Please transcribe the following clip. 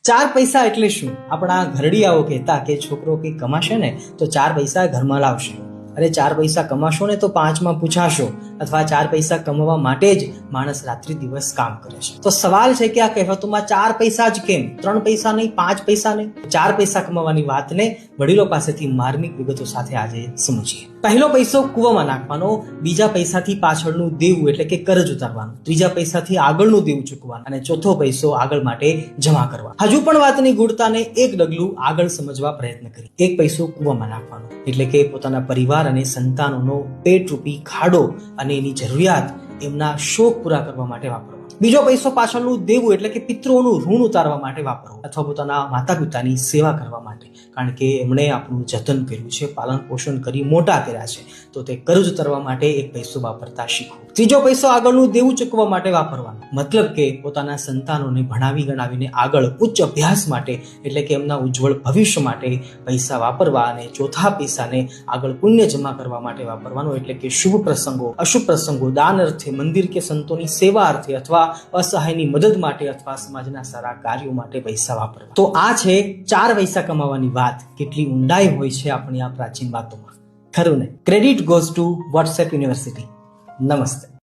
ચાર પૈસા એટલે શું? આપણા ઘરડિયાઓ કહેતા કે છોકરો કે કમાશે ને તો ચાર પૈસા ઘરમાં લાવશે. અરે ચાર પૈસા કમાશો ને તો પાંચમાં પૂછાશો. અથવા ચાર પૈસા કમાવા માટે જ માણસ રાત્રિ દિવસ કામ કરે છે. તો સવાલ છે કે આ કહેવતોમાં ચાર પૈસા જ કેમ? 3 પૈસા નહીં, 5 પૈસા નહીં? ચાર પૈસા કમાવાની વાતને વડીલો પાસેથી માર્મિક વિગતો સાથે આજે સમજીએ. પહેલો પૈસો કૂવામાં નાખવાનો, બીજા પૈસાથી પાછળનું દેવું એટલે કે કરજ ઉતારવાનું, ત્રીજા પૈસાથી આગળનું દેવું ચૂકવાનું અને ચોથો પૈસો આગળ માટે જમા કરવાનો. હજુ પણ વાતની ગૂઢતાને એક ડગલું આગળ સમજવા પ્રયત્ન કરી. એક પૈસો કૂવામાં નાખવાનો એટલે કે પોતાના પરિવાર અને સંતાનોનો પેટરૂપી ખાડો અને એની જરૂરિયાત, એમના શોખ પૂરા કરવા માટે વાપરવો. બીજો પૈસો પાછળનું દેવું એટલે કે પિતૃઓનું ઋણ ઉતારવા માટે વાપરવું અથવા પોતાના માતા પિતાની સેવા કરવા માટે, કારણ કે એમણે આપણું જતન કર્યું છે, પાલન પોષણ કરી મોટા કર્યા છે, તો તે કર્જ ઉતારવા માટે એક પૈસો વાપરતા શીખવું. ત્રીજો પૈસો આગળનું દેવું ચૂકવવા માટે વાપરવાનો, મતલબ કે પોતાના સંતાનોને ભણાવી ગણાવીને આગળ ઉચ્ચ અભ્યાસ માટે એટલે કે એમના ઉજ્જવળ ભવિષ્ય માટે પૈસા વાપરવા. અને ચોથા પૈસાને આગળ પુણ્ય જમા કરવા માટે વાપરવાનો એટલે કે શુભ પ્રસંગો, અશુભ પ્રસંગો, દાન અર્થે, મંદિર કે સંતોની સેવા અર્થે અથવા અસહાયની મદદ માટે અથવા સમાજના સારા કાર્યો માટે પૈસા વાપરવા. તો આ છે ચાર પૈસા કમાવાની વાત. કેટલી ઊંડાઈ હોય છે આપણી આ પ્રાચીન વાતોમાં, ખરું ને? Credit goes to WhatsApp university. નમસ્તે.